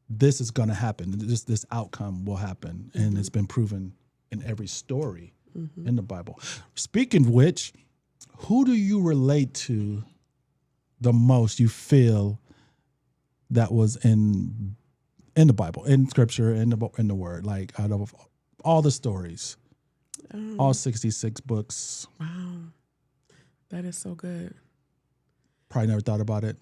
this is going to happen. This outcome will happen, and it's been proven in every story in the Bible. Speaking of which, who do you relate to the most? You feel that was in the Bible, in Scripture, in the Word, like out of all the stories, all 66 books. Wow, that is so good. Probably never thought about it.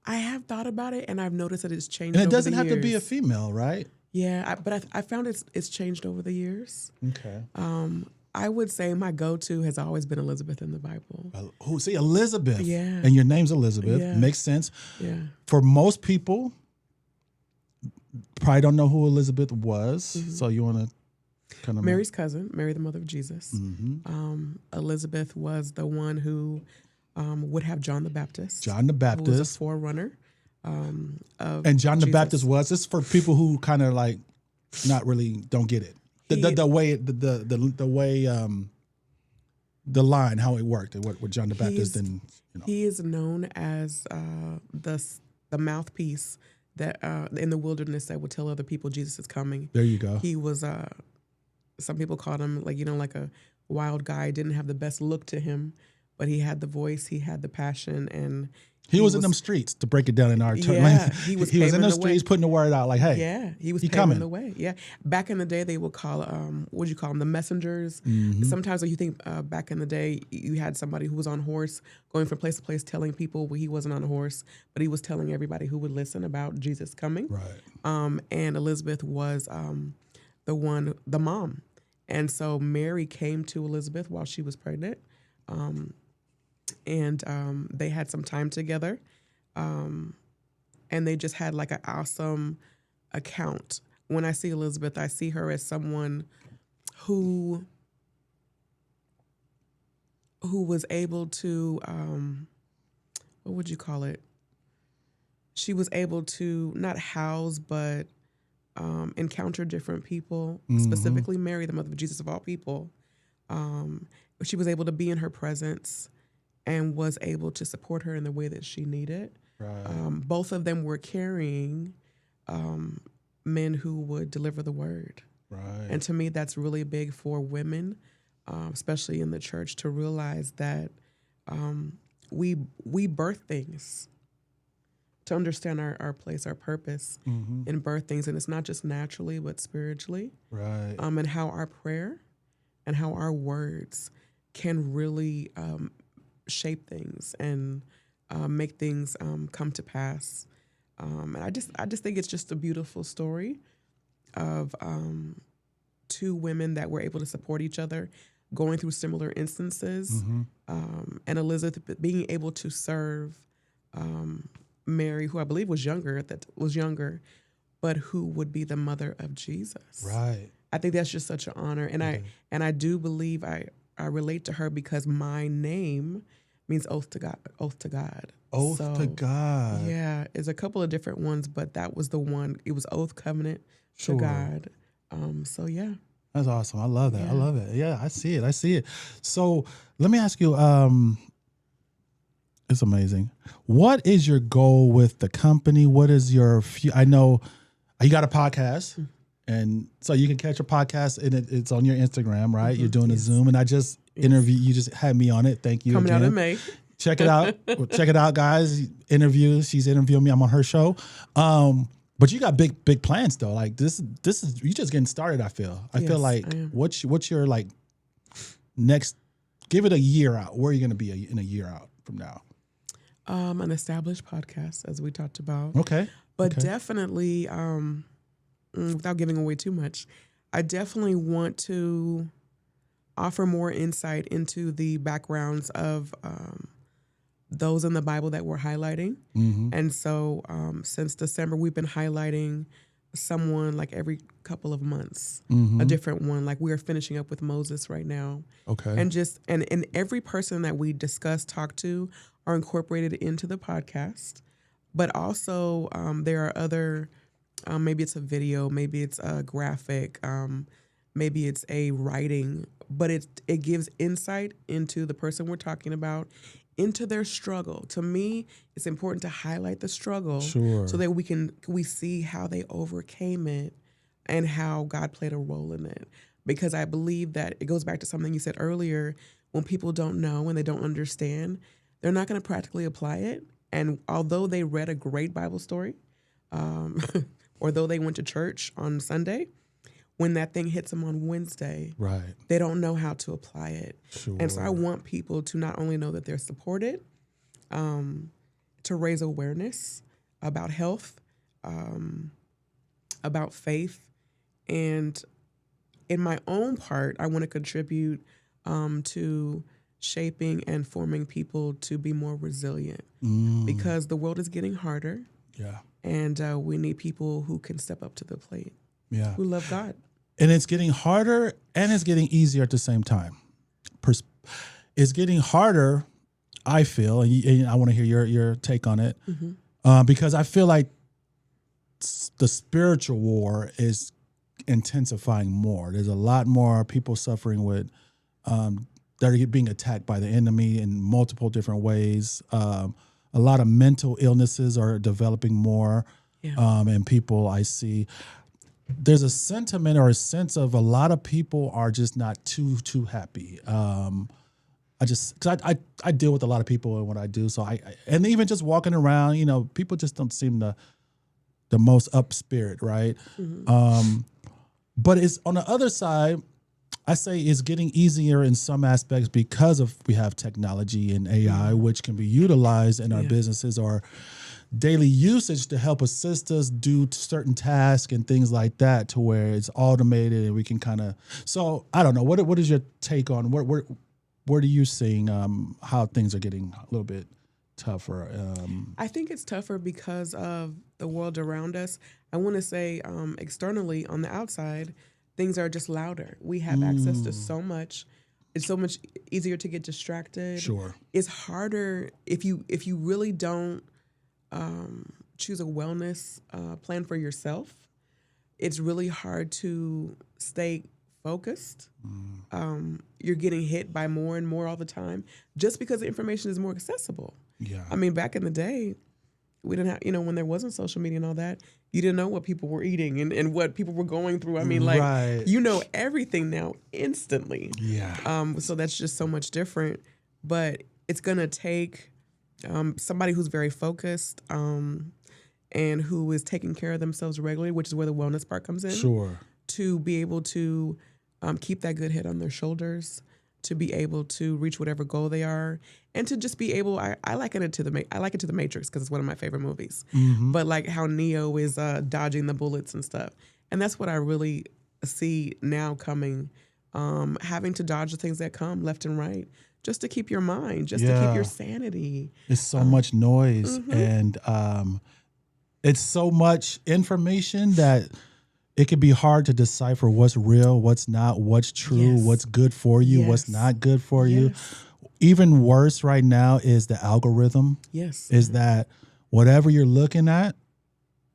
I have thought about it, and I've noticed that it's changed. And it doesn't have to be a female, right? Yeah, but I found it's changed over the years. Okay. I would say my go-to has always been Elizabeth in the Bible. See, Elizabeth. Yeah. And your name's Elizabeth. Yeah. Makes sense. Yeah. For most people, probably don't know who Elizabeth was. So you want to kind of... Mary's cousin, Mary, the mother of Jesus. Elizabeth was the one who would have John the Baptist. John the Baptist. Who was a forerunner of And John Jesus. the Baptist was... This is for people who kind of like not really don't get it. The way the line, how it worked, what John the Baptist and he is known as the mouthpiece that in the wilderness that would tell other people Jesus is coming. There you go. He was some people called him like a wild guy. Didn't have the best look to him, but he had the voice, he had the passion, and he was in them streets, to break it down in our term. Yeah, he was in the the streets way. putting the word out like, hey, yeah, he was paving coming. the way. Yeah, back in the day, they would call what do you call them, the messengers. Sometimes when you think back in the day, you had somebody who was on horse going from place to place telling people he wasn't on a horse, but he was telling everybody who would listen about Jesus coming. Right. And Elizabeth was the mom, and so Mary came to Elizabeth while she was pregnant. And they had some time together, and they just had like an awesome account. When I see Elizabeth, I see her as someone who was able to, what would you call it? She was able to not house, but encounter different people, specifically Mary, the mother of Jesus of all people. She was able to be in her presence and was able to support her in the way that she needed. Right. Both of them were carrying men who would deliver the word. Right. And to me, that's really big for women, especially in the church, to realize that we birth things, to understand our place, our purpose in birth things. And it's not just naturally, but spiritually. Right. And how our prayer and how our words can really shape things and make things come to pass. And I just think it's just a beautiful story of two women that were able to support each other, going through similar instances, and Elizabeth being able to serve Mary, who I believe was younger, but who would be the mother of Jesus. Right. I think that's just such an honor, and I do believe relate to her because my name means oath to God. Oath to God. Oath to God. Yeah, it's a couple of different ones, but that was the one. It was oath covenant Sure. to God. So yeah. That's awesome. I love that. Yeah. I love it. Yeah, I see it. I see it. So let me ask you, it's amazing. What is your goal with the company? What is your, I know you got a podcast, and so you can catch a podcast, and it's on your Instagram, right? You're doing a Zoom, and I just interviewed, you just had me on it. Thank you. Coming again. out in May. Check it out. Check it out, guys. She's interviewing me. I'm on her show. But you got big plans though. Like this is you just getting started. I feel like what's your like next? Give it a year out. Where are you going to be in a year out from now? An established podcast, as we talked about. Okay, but definitely, without giving away too much, I definitely want to offer more insight into the backgrounds of those in the Bible that we're highlighting. And so since December, we've been highlighting someone like every couple of months, a different one. Like we're finishing up with Moses right now. Okay. And every person that we discuss, talk to, are incorporated into the podcast. But also there are other, maybe it's a video, maybe it's a graphic, maybe it's a writing, but it gives insight into the person we're talking about, into their struggle. To me, it's important to highlight the struggle so that we see how they overcame it and how God played a role in it. Because I believe that it goes back to something you said earlier, when people don't know and they don't understand, they're not going to practically apply it. And although they read a great Bible story, or though they went to church on Sunday, when that thing hits them on Wednesday, right, they don't know how to apply it. Sure. And so I want people to not only know that they're supported, to raise awareness about health, about faith. And in my own part, I want to contribute to shaping and forming people to be more resilient because the world is getting harder. Yeah. And we need people who can step up to the plate. Yeah. Who love God. And it's getting harder and it's getting easier at the same time. It's getting harder, I feel, and I want to hear your take on it, because I feel like the spiritual war is intensifying more. There's a lot more people suffering with, that are being attacked by the enemy in multiple different ways. A lot of mental illnesses are developing more, and people I see. There's a sentiment or a sense of a lot of people are just not too happy. Cause I deal with a lot of people in what I do. So and even just walking around, people just don't seem the most up spirit. Right. But it's on the other side, I say it's getting easier in some aspects because we have technology and AI, which can be utilized in our businesses or daily usage to help assist us do certain tasks and things like that, to where it's automated and we can kind of. So I don't know. What is your take on where are you seeing how things are getting a little bit tougher? I think it's tougher because of the world around us. I want to say externally on the outside, things are just louder. We have access to so much. It's so much easier to get distracted. Sure. It's harder if you really don't choose a wellness plan for yourself. It's really hard to stay focused. You're getting hit by more and more all the time just because the information is more accessible. Yeah. I mean, back in the day, we didn't have, when there wasn't social media and all that, you didn't know what people were eating and what people were going through. I mean, everything now instantly. Yeah. So that's just so much different. But it's going to take somebody who's very focused and who is taking care of themselves regularly, which is where the wellness part comes in. Sure. To be able to keep that good head on their shoulders, to be able to reach whatever goal they are, and to just be able. I liken it to the Matrix because it's one of my favorite movies. But like how Neo is dodging the bullets and stuff, and that's what I really see now coming. Having to dodge the things that come left and right, just to keep your mind, just to keep your sanity. It's so much noise and it's so much information that it can be hard to decipher what's real, what's not, what's true, Yes. what's good for you, what's Yes. not good for you. Yes. Even worse right now is the algorithm. Yes. Is that whatever you're looking at,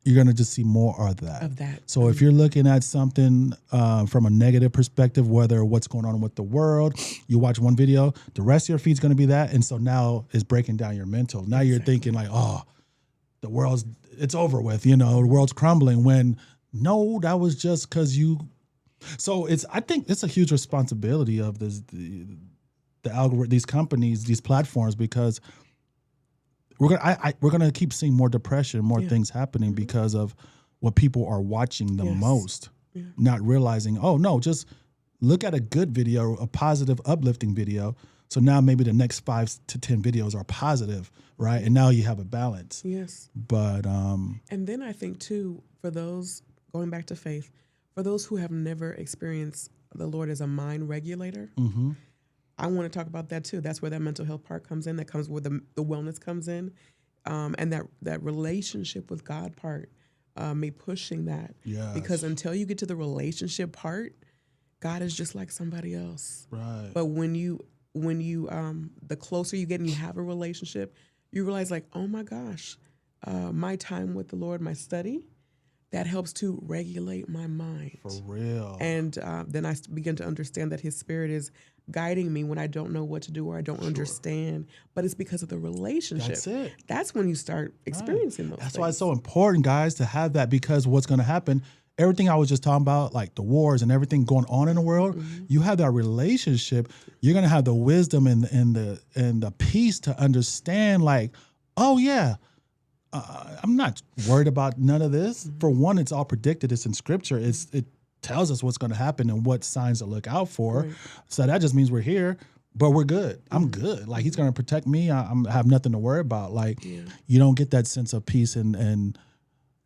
you're going to just see more of that. Of that. So if you're looking at something from a negative perspective, whether what's going on with the world, you watch one video, the rest of your feed's going to be that. And so now it's breaking down your mental. Now you're thinking like, oh, it's over with, the world's crumbling, when no, that was just because you. So I think it's a huge responsibility of the algorithm, these companies, these platforms, because we're gonna keep seeing more depression, more things happening because of what people are watching the most, not realizing, oh no, just look at a good video, a positive, uplifting video. So now maybe the next 5 to 10 videos are positive, right? And now you have a balance. Yes. But and then I think too, for those going back to faith, for those who have never experienced the Lord as a mind regulator, I want to talk about that too. That's where that mental health part comes in. That comes where the wellness comes in, and that relationship with God part, me pushing that. Yes. Because until you get to the relationship part, God is just like somebody else. right, But when you the closer you get and you have a relationship, you realize like, oh my gosh, my time with the Lord, my study, that helps to regulate my mind. for real. And then I begin to understand that His Spirit is guiding me when I don't know what to do or I don't understand. But it's because of the relationship. That's it. That's when you start experiencing those That's things. why it's so important, guys, to have that, because what's going to happen, everything I was just talking about, like the wars and everything going on in the world, you have that relationship. You're going to have the wisdom and the peace to understand, like, oh yeah, I'm not worried about none of this. For one, it's all predicted. It's in Scripture. It tells us what's going to happen and what signs to look out for. Right. So that just means we're here, but we're good. I'm good. Like He's going to protect me. I have nothing to worry about. Like you don't get that sense of peace and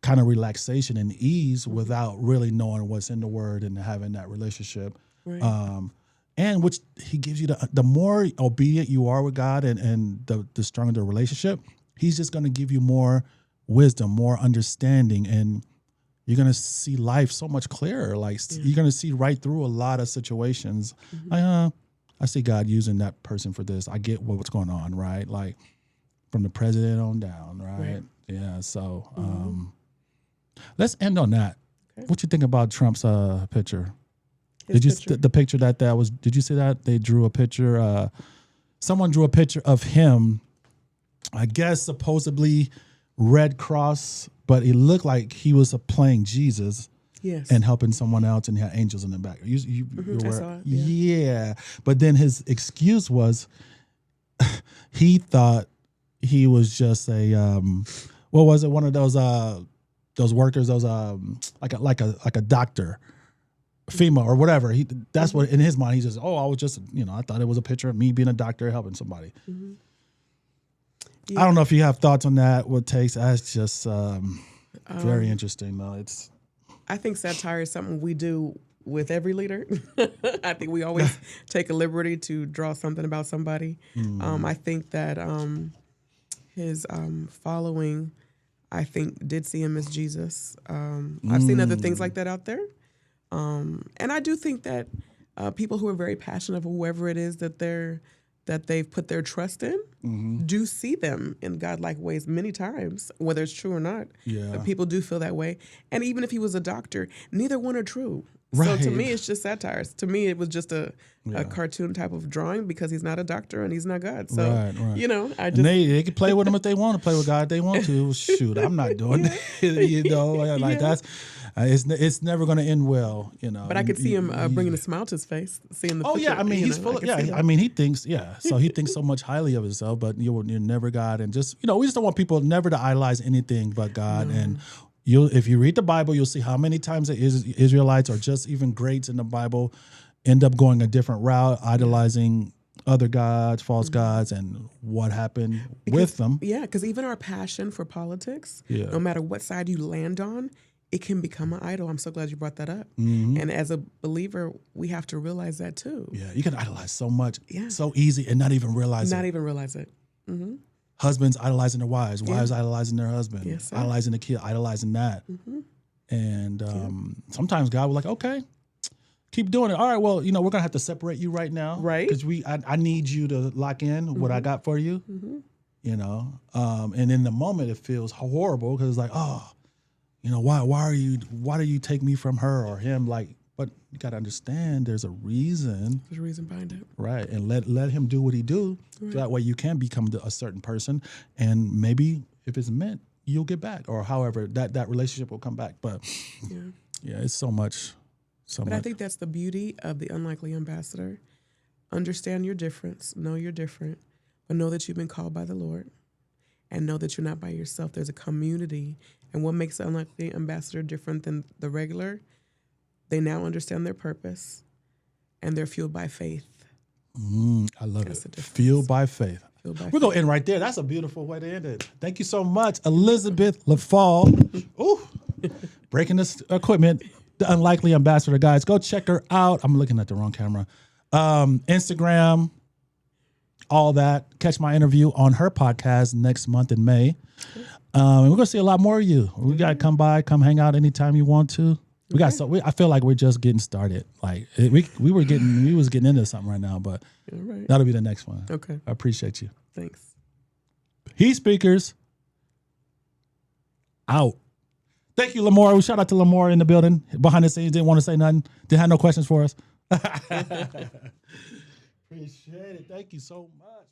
kind of relaxation and ease without really knowing what's in the Word and having that relationship. Right. And which He gives you the more obedient you are with God and the stronger the relationship, He's just going to give you more wisdom, more understanding, and you're going to see life so much clearer. Like you're going to see right through a lot of situations. I see God using that person for this. I get what's going on, right? Like from the president on down, right? Yeah. So let's end on that. Okay. What you think about Trump's picture? The picture that was? Did you see that they drew a picture? Someone drew a picture of him. I guess supposedly Red Cross, but it looked like he was playing Jesus, and helping someone else, and he had angels in the back. I saw it, yeah. But then his excuse was he thought he was just a what was it? One of those workers, those like a doctor, FEMA or whatever. That's what in his mind he's just I was just I thought it was a picture of me being a doctor helping somebody. I don't know if you have thoughts on that. What takes? That's just very interesting, though. I think satire is something we do with every leader. I think we always take a liberty to draw something about somebody. I think that his following, I think, did see him as Jesus. I've seen other things like that out there, and I do think that people who are very passionate of whoever it is that they've put their trust in do see them in godlike ways many times, whether it's true or not. Yeah. People do feel that way. And even if he was a doctor, neither one are true. Right. So to me, it's just satire. To me, it was just a cartoon type of drawing because he's not a doctor and he's not God. So, right. I just... And they can play with him if they want to play with God if they want to. Shoot, I'm not doing it. That's... It's never going to end well, But I could see him bringing a smile to his face, seeing the picture. Yeah, I mean, he's full of, he thinks, so he thinks so much highly of himself, but you're never God. And just, we just don't want people never to idolize anything but God. No. And if you read the Bible, you'll see how many times the Israelites or just even greats in the Bible end up going a different route, idolizing other gods, false gods, and what happened with them. Yeah, because even our passion for politics, no matter what side you land on, it can become an idol. I'm so glad you brought that up. And as a believer, we have to realize that too. Yeah, you can idolize so much, so easy, and not even realize it. Husbands idolizing their wives, wives idolizing their husband, yes, idolizing the kid, idolizing that. And sometimes God will like, okay, keep doing it. All right, well, we're going to have to separate you right now. Right. Because I need you to lock in what I got for you. And in the moment it feels horrible because it's like, oh, why do you take me from her or him? Like, but you got to understand there's a reason. There's a reason behind it. Right. And let him do what he do. Right. So that way you can become a certain person. And maybe if it's meant, you'll get back, or however that relationship will come back. But yeah, it's so much. I think that's the beauty of the unlikely ambassador. Understand your difference, know you're different, but know that you've been called by the Lord, and know that you're not by yourself. There's a community, and what makes the unlikely ambassador different than the regular? They now understand their purpose, and they're fueled by faith. I love it. Fueled by faith. We're going to end right there. That's a beautiful way to end it. Thank you so much, Elizabeth Leffal. Ooh, breaking this equipment, the unlikely ambassador, guys. Go check her out. I'm looking at the wrong camera. Instagram, all that. Catch my interview on her podcast next month in May. And we're going to see a lot more of you. We got to come by, come hang out anytime you want to. I feel like we're just getting started. Like we was getting into something right now, but that'll be the next one. Okay. I appreciate you. Thanks. He Speakers out. Thank you, Lamar. We shout out to Lamar in the building. Behind the scenes, didn't want to say nothing. Didn't have no questions for us. Appreciate it. Thank you so much.